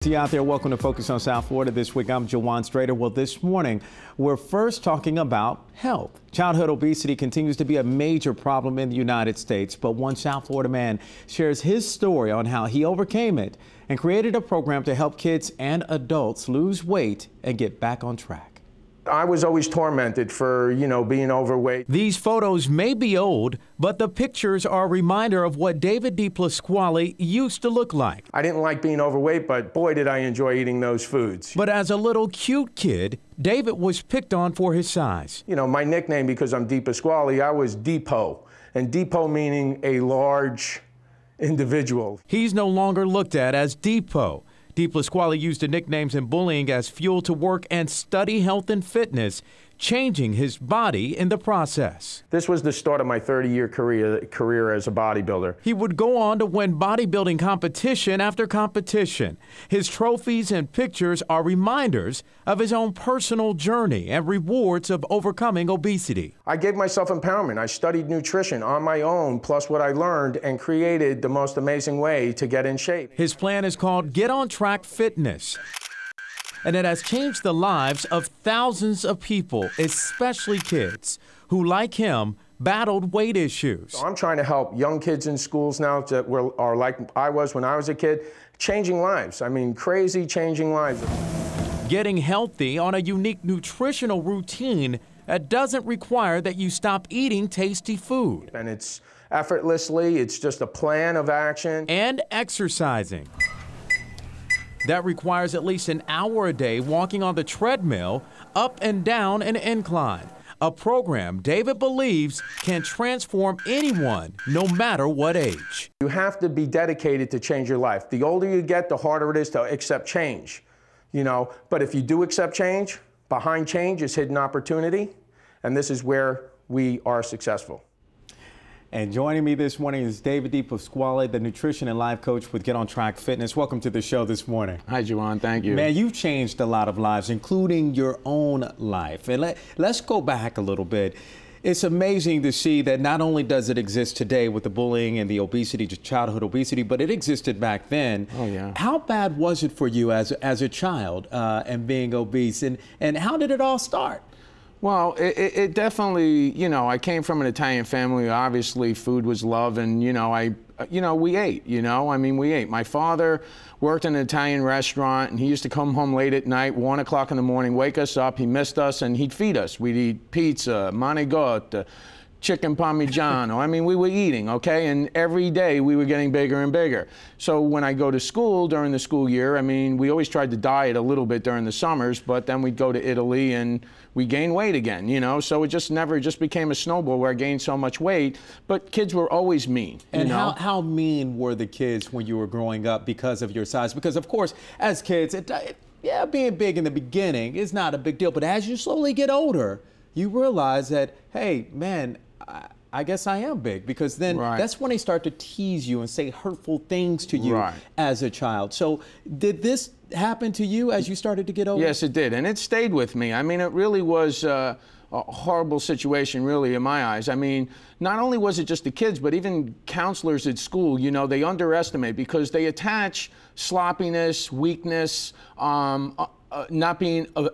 See you out there. Welcome to Focus on South Florida this week. I'm Jawan Strader. Well, this morning, we're first talking about health. Childhood obesity continues to be a major problem in the United States, but one South Florida man shares his story on how he overcame it and created a program to help kids and adults lose weight and get back on track. I was always tormented for, being overweight. These photos may be old, but the pictures are a reminder of what David DiPasquale used to look like. I didn't like being overweight, but boy, did I enjoy eating those foods. But as a little cute kid, David was picked on for his size. My nickname, because I'm DiPasquale, I was Depot, and Depot meaning a large individual. He's no longer looked at as Depot. DiPasquale used the nicknames in bullying as fuel to work and study health and fitness, changing his body in the process. This was the start of my 30-year career as a bodybuilder. He would go on to win bodybuilding competition after competition. His trophies and pictures are reminders of his own personal journey and rewards of overcoming obesity. I gave myself empowerment. I studied nutrition on my own, plus what I learned, and created the most amazing way to get in shape. His plan is called Get On Track Fitness, and it has changed the lives of thousands of people, especially kids, who, like him, battled weight issues. So I'm trying to help young kids in schools now that are like I was when I was a kid, changing lives. I mean, crazy changing lives. Getting healthy on a unique nutritional routine that doesn't require that you stop eating tasty food. And it's effortlessly, it's just a plan of action. And exercising. That requires at least an hour a day walking on the treadmill, up and down an incline. A program David believes can transform anyone, no matter what age. You have to be dedicated to change your life. The older you get, the harder it is to accept change. But if you do accept change, behind change is hidden opportunity, and this is where we are successful. And joining me this morning is David DiPasquale, the nutrition and life coach with Get On Track Fitness. Welcome to the show this morning. Hi, Juwan. Thank you. Man, you've changed a lot of lives, including your own life. And let's go back a little bit. It's amazing to see that not only does it exist today with the bullying and the obesity, childhood obesity, but it existed back then. Oh, yeah. How bad was it for you as a child and being obese? And how did it all start? Well, it definitely, I came from an Italian family. Obviously, food was love, and, we ate, we ate. My father worked in an Italian restaurant, and he used to come home late at night, 1 o'clock in the morning, wake us up, he missed us, and he'd feed us. We'd eat pizza, manigotte, chicken parmigiano. We were eating, okay? And every day we were getting bigger and bigger. So when I go to school during the school year, we always tried to diet a little bit during the summers, but then we'd go to Italy and we gained weight again, So it just became a snowball where I gained so much weight, but kids were always mean. And how mean were the kids when you were growing up because of your size? Because of course, as kids, being big in the beginning is not a big deal, but as you slowly get older, you realize that, hey, man, I guess I am big, because then that's when they start to tease you and say hurtful things to you as a child. So did this happen to you as you started to get older? Yes, it did, and it stayed with me. It really was a horrible situation, really, in my eyes. Not only was it just the kids, but even counselors at school, they underestimate, because they attach sloppiness, weakness, not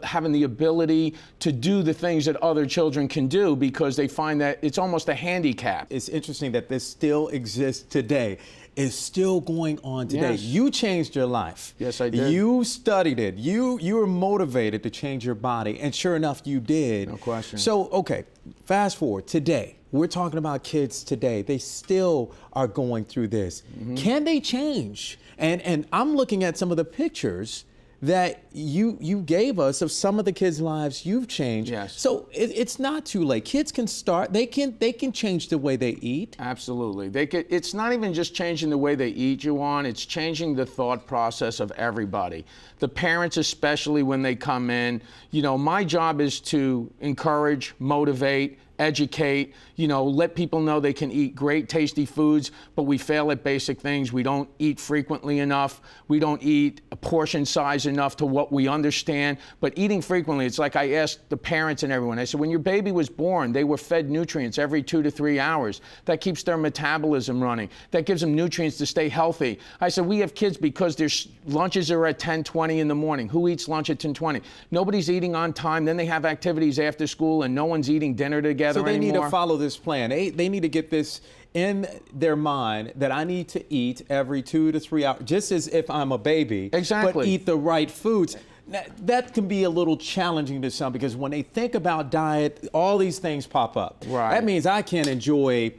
having the ability to do the things that other children can do, because they find that it's almost a handicap. It's interesting that this still exists today. It's still going on today. Yes. You changed your life. Yes, I did. You studied it. You were motivated to change your body, and sure enough, you did. No question. So, okay, fast forward today. We're talking about kids today. They still are going through this. Mm-hmm. Can they change? And I'm looking at some of the pictures that you gave us of some of the kids' lives you've changed. Yes. So it's not too late. Kids can start. They can change the way they eat. Absolutely. It's not even just changing the way they eat, Juwan. It's changing the thought process of everybody. The parents, especially when they come in. My job is to encourage, motivate, educate, you know, let people know they can eat great, tasty foods, but we fail at basic things. We don't eat frequently enough. We don't eat a portion size enough to what we understand. But eating frequently, it's like I asked the parents and everyone, I said, when your baby was born, they were fed nutrients every 2 to 3 hours. That keeps their metabolism running. That gives them nutrients to stay healthy. I said, we have kids because their lunches are at 10:20 in the morning. Who eats lunch at 10:20? Nobody's eating on time. Then they have activities after school and no one's eating dinner together so they anymore. Need to follow this plan. They need to get this in their mind that I need to eat every 2 to 3 hours, just as if I'm a baby. Exactly. But eat the right foods. That can be a little challenging to some because when they think about diet, all these things pop up. Right. That means I can enjoy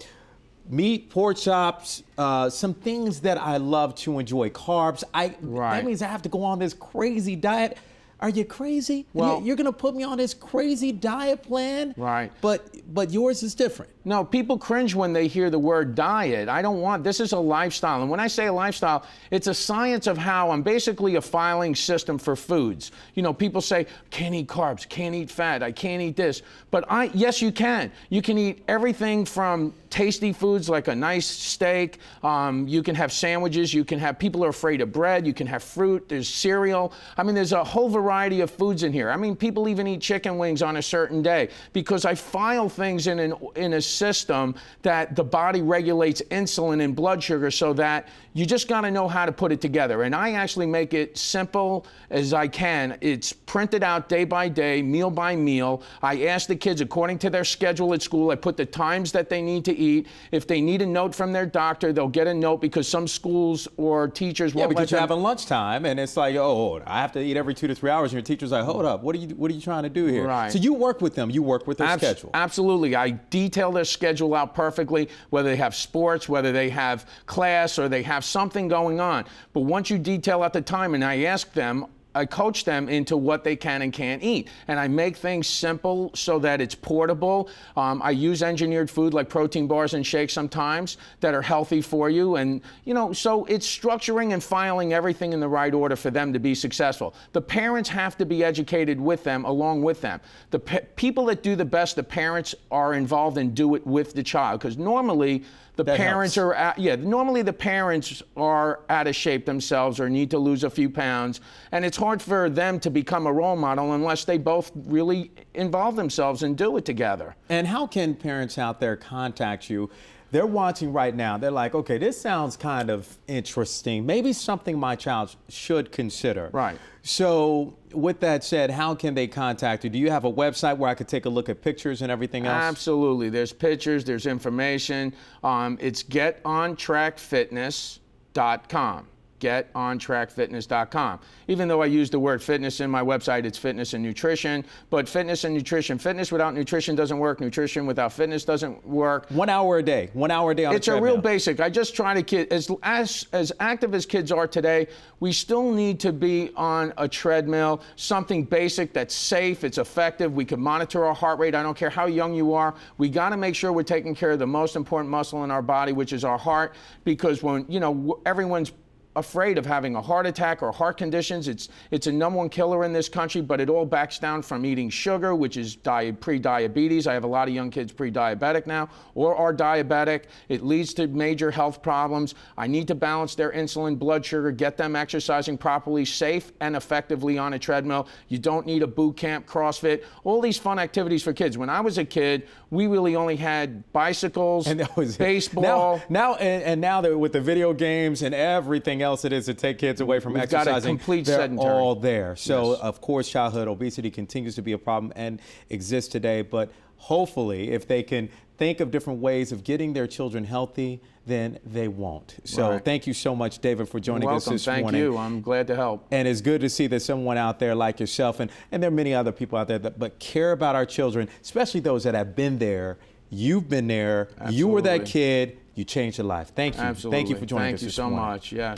meat, pork chops, some things that I love to enjoy, carbs. That means I have to go on this crazy diet. Are you crazy? Well, you're going to put me on this crazy diet plan? Right. But yours is different. No, people cringe when they hear the word diet. I don't want, this is a lifestyle. And when I say a lifestyle, it's a science of how I'm basically a filing system for foods. You know, people say, can't eat carbs, can't eat fat, I can't eat this. But yes, you can. You can eat everything from tasty foods like a nice steak. You can have sandwiches. You can have, people are afraid of bread. You can have fruit. There's cereal. I mean, there's a whole variety of foods in here. I mean, people even eat chicken wings on a certain day because I file things in a system that the body regulates insulin and blood sugar so that you just got to know how to put it together. And I actually make it simple as I can. It's printed out day by day, meal by meal. I ask the kids according to their schedule at school. I put the times that they need to eat. If they need a note from their doctor, they'll get a note because some schools or teachers won't because let you're them. having lunchtime and it's like, oh, I have to eat every 2 to 3 hours. And your teacher's like, hold up, what are you trying to do here? Right. So you work with them. You work with their schedule. Absolutely. I detail their schedule out perfectly, whether they have sports, whether they have class, or they have something going on. But once you detail out the time and I ask them, I coach them into what they can and can't eat. And I make things simple so that it's portable. I use engineered food like protein bars and shakes sometimes that are healthy for you. And, you know, so it's structuring and filing everything in the right order for them to be successful. The parents have to be educated with them, along with them. The people that do the best, the parents are involved and do it with the child. Because normally, normally the parents are out of shape themselves or need to lose a few pounds. And it's hard for them to become a role model unless they both really involve themselves and do it together. And how can parents out there contact you? They're watching right now. They're like, okay, this sounds kind of interesting. Maybe something my child should consider. Right. So with that said, how can they contact you? Do you have a website where I could take a look at pictures and everything else? Absolutely. There's pictures, there's information. It's getontrackfitness.com. getontrackfitness.com. Even though I use the word fitness in my website, it's fitness and nutrition. But fitness and nutrition, fitness without nutrition doesn't work. Nutrition without fitness doesn't work. 1 hour a day. 1 hour a day on the treadmill. It's a real basic. I just try to, as active as kids are today, we still need to be on a treadmill, something basic that's safe, it's effective. We can monitor our heart rate. I don't care how young you are. We got to make sure we're taking care of the most important muscle in our body, which is our heart, because when, you know, everyone's afraid of having a heart attack or heart conditions. It's a #1 killer in this country, but it all backs down from eating sugar, which is pre-diabetes. I have a lot of young kids pre-diabetic now, or are diabetic. It leads to major health problems. I need to balance their insulin, blood sugar, get them exercising properly, safe and effectively on a treadmill. You don't need a boot camp, CrossFit, all these fun activities for kids. When I was a kid, we really only had bicycles, and that was baseball. Now that with the video games and everything else it is to take kids away from exercising, got a complete they're sedentary. all there. So yes. Of course, childhood obesity continues to be a problem and exists today, but hopefully if they can think of different ways of getting their children healthy, then they won't. So right. Thank you so much, David, for joining us this morning. Thank you. I'm glad to help. And it's good to see that someone out there like yourself, and there are many other people out there that care about our children, especially those that have been there. You've been there. Absolutely. You were that kid. You changed your life. Thank you. Absolutely. Thank you for joining us this morning. Thank you so much. Yes.